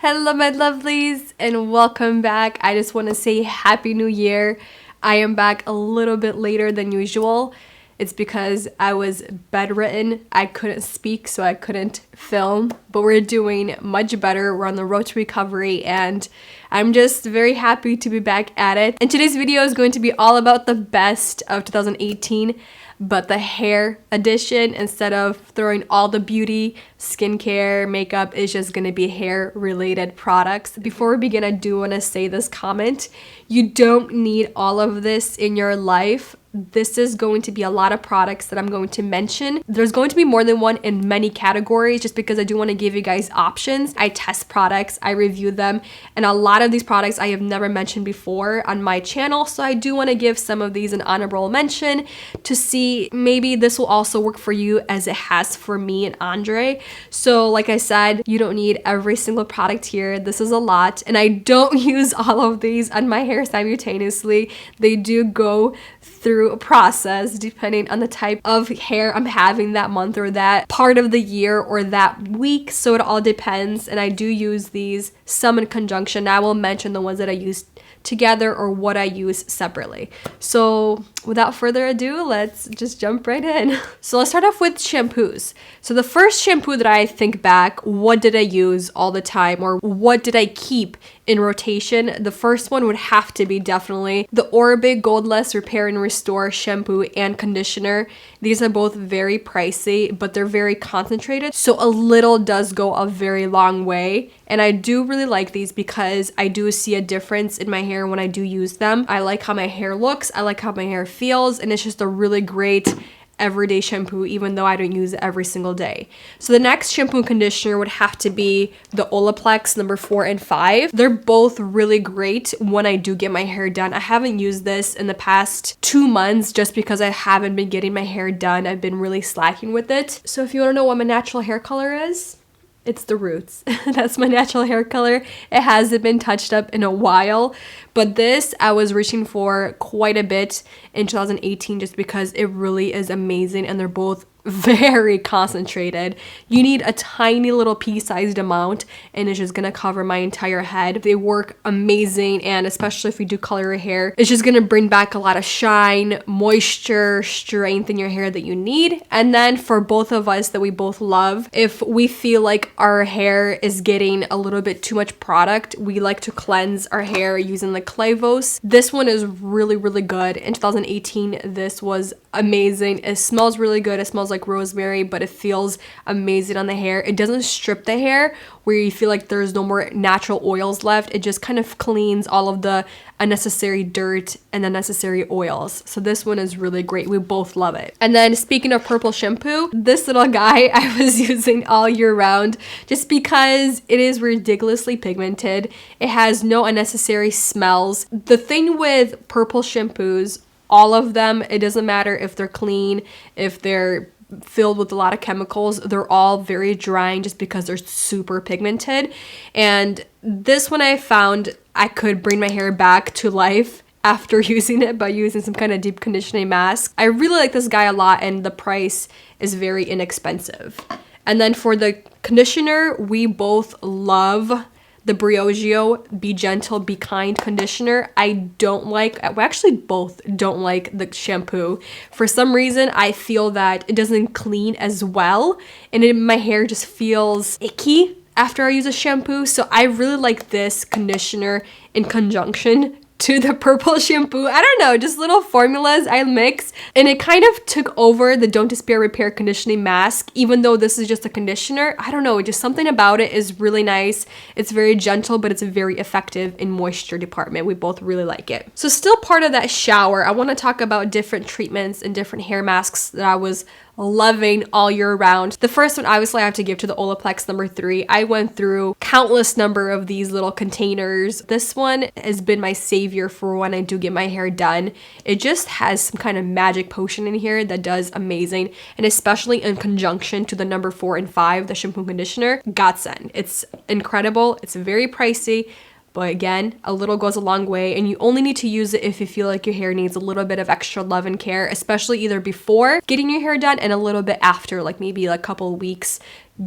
Hello my lovelies and welcome back. I just want to say Happy New Year. I am back a little bit later than usual. It's because I was bedridden. I couldn't speak, so I couldn't film, but we're doing much better. We're on the road to recovery and I'm just very happy to be back at it. And today's video is going to be all about the best of 2018, but the hair edition. Instead of throwing all the beauty, skincare, makeup, is just gonna be hair related products. Before we begin, I do wanna say this comment. You don't need all of this in your life. This is going to be a lot of products that I'm going to mention. There's going to be more than one in many categories just because I do want to give you guys options. I test products, I review them, and a lot of these products I have never mentioned before on my channel, so I do want to give some of these an honorable mention to see maybe this will also work for you as it has for me and Andre. So like I said, you don't need every single product here. This is a lot, and I don't use all of these on my hair simultaneously. They do go through a process depending on the type of hair I'm having that month or that part of the year or that week, so it all depends. And I do use these some in conjunction. I will mention the ones that I use together or what I use separately. So without further ado, let's just jump right in. So let's start off with shampoos. So the first shampoo that I think back, what did I use all the time or what did I keep in rotation? The first one would have to be definitely the Oribe Goldless Repair and Restore shampoo and conditioner. These are both very pricey, but they're very concentrated, so a little does go a very long way. And I do really like these because I do see a difference in my hair when I do use them. I like how my hair looks, I like how my hair feels, and it's just a really great everyday shampoo even though I don't use it every single day. So the next shampoo and conditioner would have to be the Olaplex number 4 and 5. They're both really great when I do get my hair done. I haven't used this in the past 2 months just because I haven't been getting my hair done. I've been really slacking with it. So if you want to know what my natural hair color is, it's the roots. That's my natural hair color. It hasn't been touched up in a while, but this I was reaching for quite a bit in 2018 just because it really is amazing and they're both very concentrated. You need a tiny little pea-sized amount and it's just gonna cover my entire head. They work amazing, and especially if you do color your hair, it's just gonna bring back a lot of shine, moisture, strength in your hair that you need. And then for both of us that we both love, if we feel like our hair is getting a little bit too much product, we like to cleanse our hair using the Clevos. This one is really, really good. In 2018, this was amazing. It smells really good. It smells like rosemary, but it feels amazing on the hair. It doesn't strip the hair where you feel like there's no more natural oils left. It just kind of cleans all of the unnecessary dirt and unnecessary oils. So this one is really great. We both love it. And then speaking of purple shampoo, this little guy I was using all year round just because it is ridiculously pigmented. It has no unnecessary smells. The thing with purple shampoos, all of them, it doesn't matter if they're clean, if they're filled with a lot of chemicals, they're all very drying just because they're super pigmented. And this one I found I could bring my hair back to life after using it by using some kind of deep conditioning mask. I really like this guy a lot and the price is very inexpensive. And then for the conditioner, we both love the Briogeo Be Gentle, Be Kind conditioner. I don't like, we actually both don't like the shampoo. For some reason, I feel that it doesn't clean as well and my hair just feels icky after I use a shampoo. So I really like this conditioner in conjunction to the purple shampoo. I don't know, just little formulas I mix, and it kind of took over the Don't Despair Repair conditioning mask, even though this is just a conditioner. I don't know, just something about it is really nice. It's very gentle, but it's very effective in moisture department. We both really like it. So still part of that shower, I want to talk about different treatments and different hair masks that I was loving all year round. The first one, obviously, I have to give to the Olaplex number 3. I went through countless number of these little containers. This one has been my savior for when I do get my hair done. It just has some kind of magic potion in here that does amazing, and especially in conjunction to the number 4 and 5, the shampoo and conditioner, godsend. It's incredible. It's very pricey, but again, a little goes a long way, and you only need to use it if you feel like your hair needs a little bit of extra love and care, especially either before getting your hair done and a little bit after, like maybe a couple of weeks,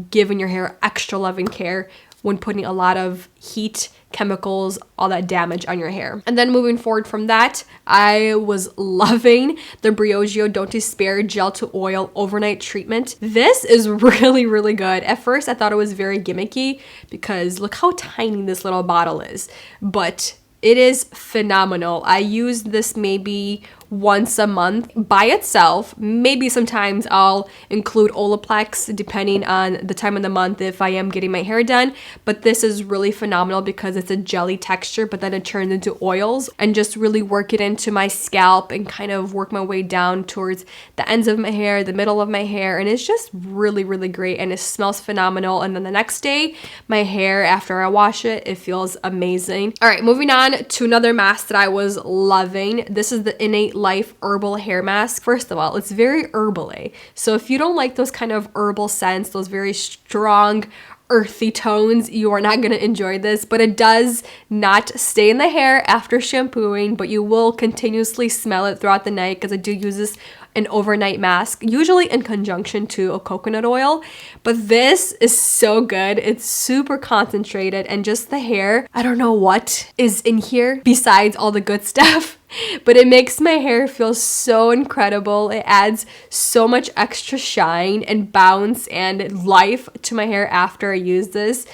giving your hair extra love and care when putting a lot of heat, chemicals, all that damage on your hair. And then moving forward from that, I was loving the Briogeo Don't Despair Gel to Oil Overnight Treatment. This is really, really good. At first, I thought it was very gimmicky because look how tiny this little bottle is, but it is phenomenal. I use this maybe once a month by itself. Maybe sometimes I'll include Olaplex depending on the time of the month if I am getting my hair done. But this is really phenomenal because it's a jelly texture, but then it turns into oils, and just really work it into my scalp and kind of work my way down towards the ends of my hair, the middle of my hair. And it's just really, really great, and it smells phenomenal. And then the next day, my hair, after I wash it, it feels amazing. All right, moving on to another mask that I was loving. This is the Innate Life Herbal Hair Mask. First of all, it's very herbal-y. So if you don't like those kind of herbal scents, those very strong, earthy tones, you are not going to enjoy this. But it does not stay in the hair after shampooing, but you will continuously smell it throughout the night, because I do use this an overnight mask, usually in conjunction to a coconut oil. But this is so good. It's super concentrated, and just the hair, I don't know what is in here besides all the good stuff, but it makes my hair feel so incredible. It adds so much extra shine and bounce and life to my hair after I use this.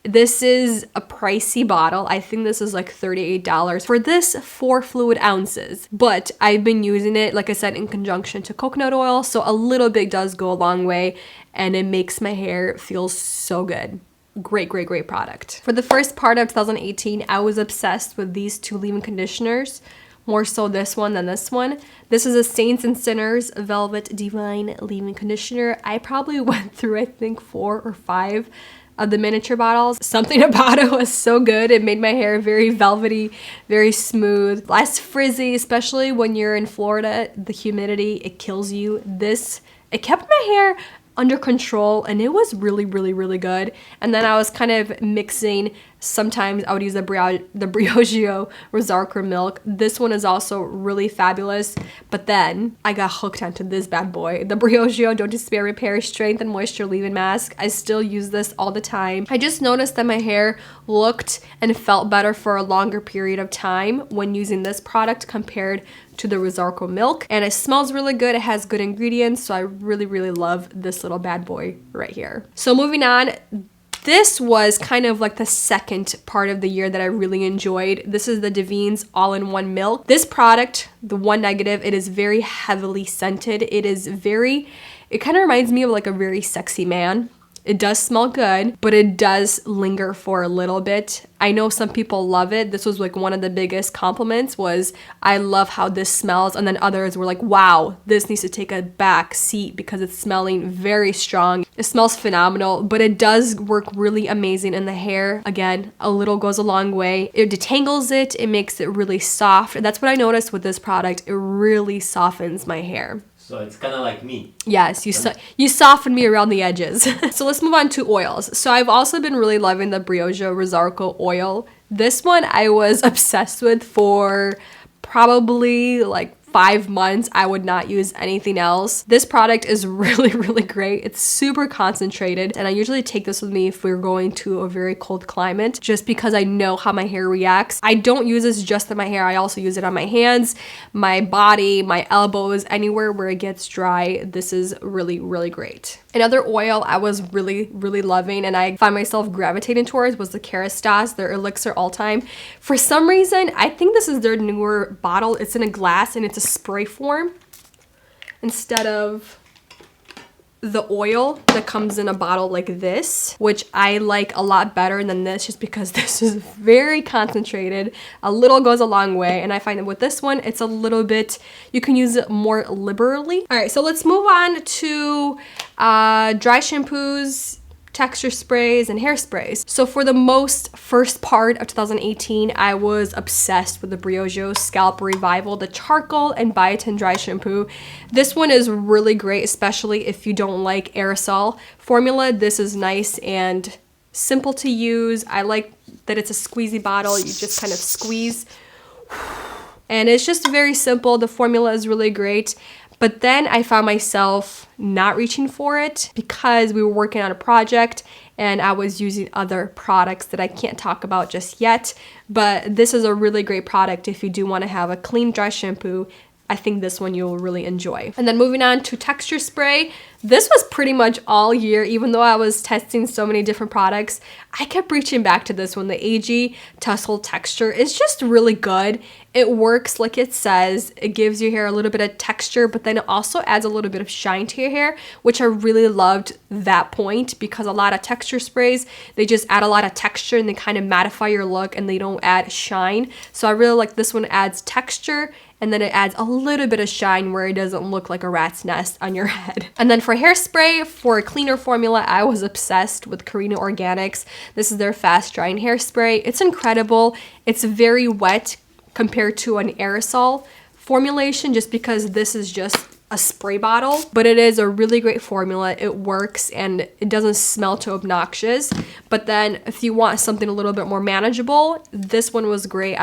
This is a pricey bottle. I think this is like $38 for this 4 fluid ounces. But I've been using it, like I said, in conjunction to coconut oil. So a little bit does go a long way, and it makes my hair feel so good. Great, great, great product. For the first part of 2018, I was obsessed with these 2 leave-in conditioners. More so this one than this one. This is a Saints and Sinners Velvet Divine Leave-In Conditioner. I probably went through, I think, 4 or 5 of the miniature bottles. Something about it was so good. It made my hair very velvety, very smooth, less frizzy, especially when you're in Florida. The humidity, it kills you. It kept my hair under control, and it was really, really, really good. And then I was kind of mixing. Sometimes I would use the Briogeo Rosarco Milk. This one is also really fabulous. But then I got hooked onto this bad boy, the Briogeo Don't Despair Repair Strength and Moisture Leave-In Mask. I still use this all the time. I just noticed that my hair looked and felt better for a longer period of time when using this product compared to the Rosarco Milk. And it smells really good. It has good ingredients. So I really, really love this little bad boy right here. So moving on. This was kind of like the second part of the year that I really enjoyed. This is the Davines All-in-One Milk. This product, the one negative, it is very heavily scented. It kind of reminds me of like a very sexy man. It does smell good, but it does linger for a little bit. I know some people love it. This was like one of the biggest compliments was, I love how this smells. And then others were like, wow, this needs to take a back seat because it's smelling very strong. It smells phenomenal, but it does work really amazing in the hair. Again, a little goes a long way. It detangles it. It makes it really soft. And that's what I noticed with this product. It really softens my hair. So it's kind of like me. Yes, you soften me around the edges. So let's move on to oils. So I've also been really loving the Briogeo Rosarco Oil. This one I was obsessed with for probably like 5 months. I would not use anything else. This product is really, really great. It's super concentrated, and I usually take this with me if we're going to a very cold climate, just because I know how my hair reacts. I don't use this just on my hair. I also use it on my hands, my body, my elbows, anywhere where it gets dry. This is really, really great. Another oil I was really, really loving and I find myself gravitating towards was the Kerastase, their Elixir Ultime. For some reason, I think this is their newer bottle. It's in a glass and it's a spray form instead of the oil that comes in a bottle like this, which I like a lot better than this just because this is very concentrated. A little goes a long way, and I find that with this one, it's a little bit, you can use it more liberally. All right, so let's move on to dry shampoos, texture sprays, and hairsprays. So for the first part of 2018, I was obsessed with the Briogeo Scalp Revival, the charcoal and biotin dry shampoo. This one is really great, especially if you don't like aerosol formula. This is nice and simple to use. I like that it's a squeezy bottle. You just kind of squeeze. And it's just very simple. The formula is really great. But then I found myself not reaching for it because we were working on a project and I was using other products that I can't talk about just yet, but this is a really great product if you do want to have a clean, dry shampoo. I think this one you'll really enjoy. And then moving on to texture spray. This was pretty much all year, even though I was testing so many different products. I kept reaching back to this one. The AG Tousled Texture is just really good. It works like it says. It gives your hair a little bit of texture, but then it also adds a little bit of shine to your hair, which I really loved that point, because a lot of texture sprays, they just add a lot of texture and they kind of mattify your look and they don't add shine. So I really like this one. Adds texture and then it adds a little bit of shine where it doesn't look like a rat's nest on your head. And then for hairspray, for a cleaner formula, I was obsessed with Carina Organics. This is their fast drying hairspray. It's incredible. It's very wet compared to an aerosol formulation, just because this is just a spray bottle, but it is a really great formula. It works and it doesn't smell too obnoxious. But then if you want something a little bit more manageable, this one was great.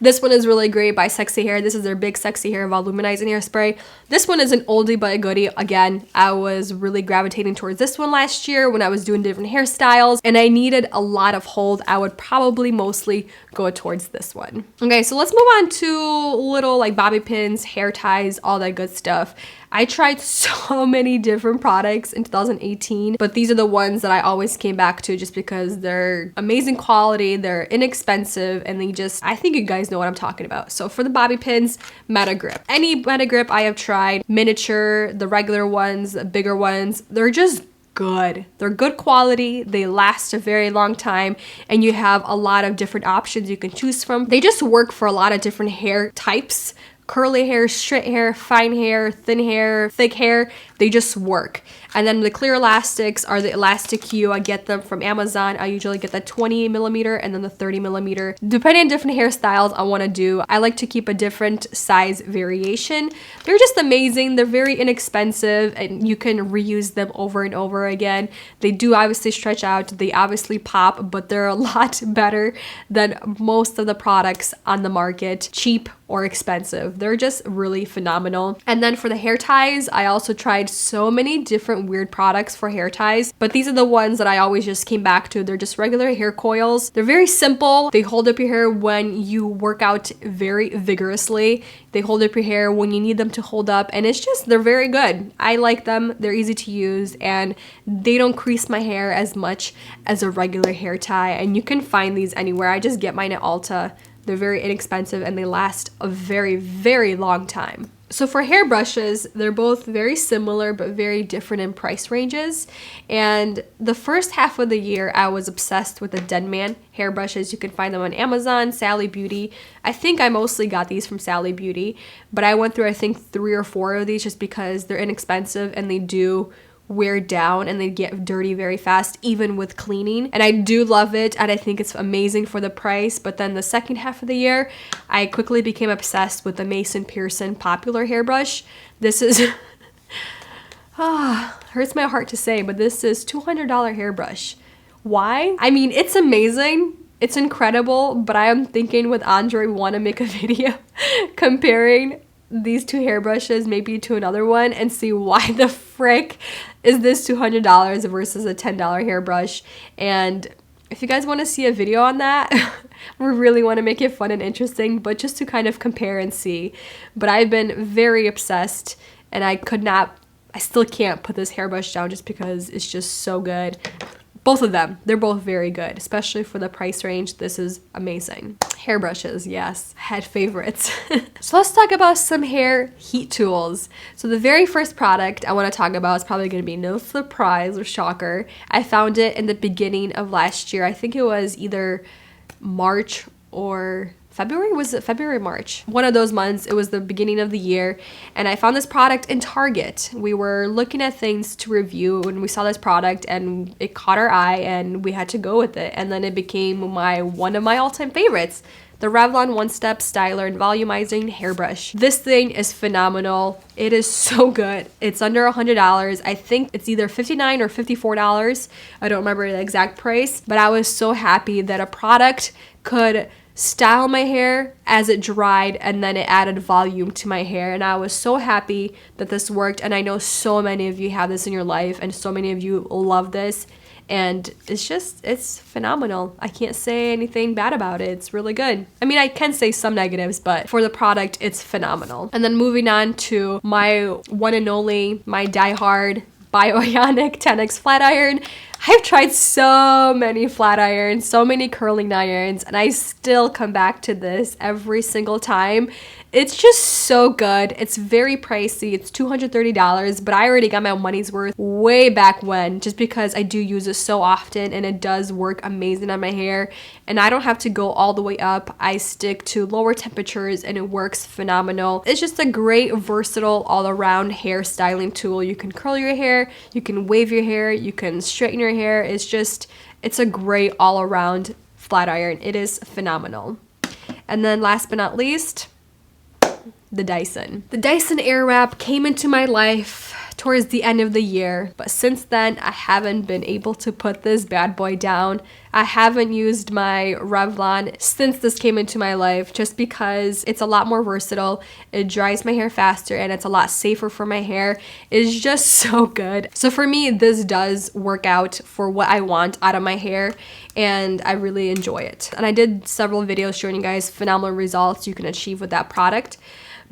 This one is really great by Sexy Hair. This is their Big Sexy Hair Volumizing Hairspray. This one is an oldie but a goodie. Again, I was really gravitating towards this one last year when I was doing different hairstyles and I needed a lot of hold. I would probably mostly go towards this one. Okay, so let's move on to little like bobby pins, hair ties, all that good stuff. I tried so many different products in 2018, but these are the ones that I always came back to just because they're amazing quality, they're inexpensive, and I think you guys know what I'm talking about. So for the bobby pins, Meta Grip. Any Meta Grip I have tried, miniature, the regular ones, the bigger ones, they're just good. They're good quality, they last a very long time, and you have a lot of different options you can choose from. They just work for a lot of different hair types. Curly hair, straight hair, fine hair, thin hair, thick hair, they just work. And then the clear elastics are the Elastic Q. I get them from Amazon. I usually get the 20 millimeter and then the 30 millimeter. Depending on different hairstyles I want to do, I like to keep a different size variation. They're just amazing. They're very inexpensive and you can reuse them over and over again. They do obviously stretch out. They obviously pop, but they're a lot better than most of the products on the market, cheap or expensive. They're just really phenomenal. And then for the hair ties, I also tried so many different weird products for hair ties, but these are the ones that I always just came back to. They're just regular hair coils. They're very simple. They hold up your hair when you work out very vigorously. They hold up your hair when you need them to hold up, and they're very good. I like them. They're easy to use, and they don't crease my hair as much as a regular hair tie, and you can find these anywhere. I just get mine at Ulta. They're very inexpensive and they last a very, very long time. So for hair brushes, they're both very similar but very different in price ranges. And the first half of the year, I was obsessed with the Dead Man hair brushes. You can find them on Amazon, Sally Beauty. I think I mostly got these from Sally Beauty, but I went through I think 3 or 4 of these just because they're inexpensive and they do wear down and they get dirty very fast even with cleaning, and I do love it and I think it's amazing for the price. But then the second half of the year, I quickly became obsessed with the Mason Pearson popular hairbrush. This is hurts my heart to say, but this is $200 hairbrush. Why? I mean, it's amazing, it's incredible, but I am thinking with Andre, we want to make a video comparing these 2 hairbrushes maybe to another one and see why the frick is this $200 versus a $10 hairbrush. And if you guys want to see a video on that, we really want to make it fun and interesting, but just to kind of compare and see. But I've been very obsessed and I still can't put this hairbrush down just because it's just so good. Both of them, they're both very good, especially for the price range. This is amazing. Hairbrushes, yes, head favorites. So let's talk about some hair heat tools. So the very first product I want to talk about is probably going to be no surprise or shocker. I found it in the beginning of last year. I think it was either March or February? Was it February, March? One of those months. It was the beginning of the year, and I found this product in Target. We were looking at things to review when we saw this product, and it caught our eye, and we had to go with it. And then it became one of my all-time favorites, the Revlon One Step Styler and Volumizing Hairbrush. This thing is phenomenal. It is so good. It's under $100. I think it's either $59 or $54. I don't remember the exact price, but I was so happy that a product could style my hair as it dried, and then it added volume to my hair. And I was so happy that this worked, and I know so many of you have this in your life and so many of you love this, and it's phenomenal. I can't say anything bad about it. It's really good. I mean, I can say some negatives, but for the product, it's phenomenal. And then moving on to my one and only, my diehard Uniq 10X flat iron. I've tried so many flat irons, so many curling irons, and I still come back to this every single time. It's just so good. It's very pricey. It's $230, but I already got my money's worth way back when, just because I do use it so often and it does work amazing on my hair. And I don't have to go all the way up. I stick to lower temperatures and it works phenomenal. It's just a great, versatile, all-around hair styling tool. You can curl your hair, you can wave your hair, you can straighten your hair. It's a great all-around flat iron. It is phenomenal. And then last but not least, the Dyson. The Dyson Airwrap came into my life towards the end of the year, but since then I haven't been able to put this bad boy down. I haven't used my Revlon since this came into my life, just because it's a lot more versatile, it dries my hair faster, and it's a lot safer for my hair. It's just so good. So for me, this does work out for what I want out of my hair, and I really enjoy it. And I did several videos showing you guys phenomenal results you can achieve with that product.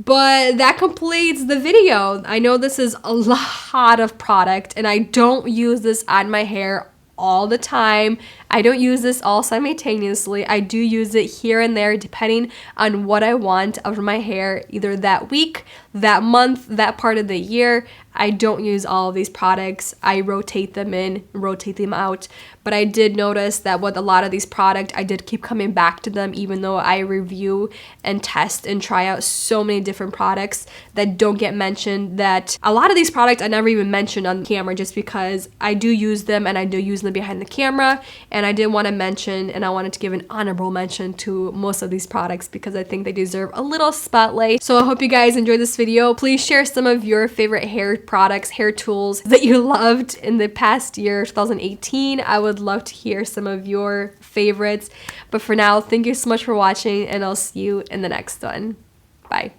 But that completes the video. I know this is a lot of product, and I don't use this on my hair all the time. I don't use this all simultaneously. I do use it here and there depending on what I want out of my hair, either that week, that month, that part of the year. I don't use all of these products. I rotate them in, rotate them out. But I did notice that with a lot of these products, I did keep coming back to them, even though I review and test and try out so many different products that don't get mentioned, that a lot of these products I never even mentioned on camera, just because I do use them and I do use them behind the camera. And I did want to mention, and I wanted to give an honorable mention to most of these products because I think they deserve a little spotlight. So I hope you guys enjoyed this video. Please share some of your favorite hair products, hair tools that you loved in the past year, 2018. I would love to hear some of your favorites. But for now, thank you so much for watching, and I'll see you in the next one. Bye.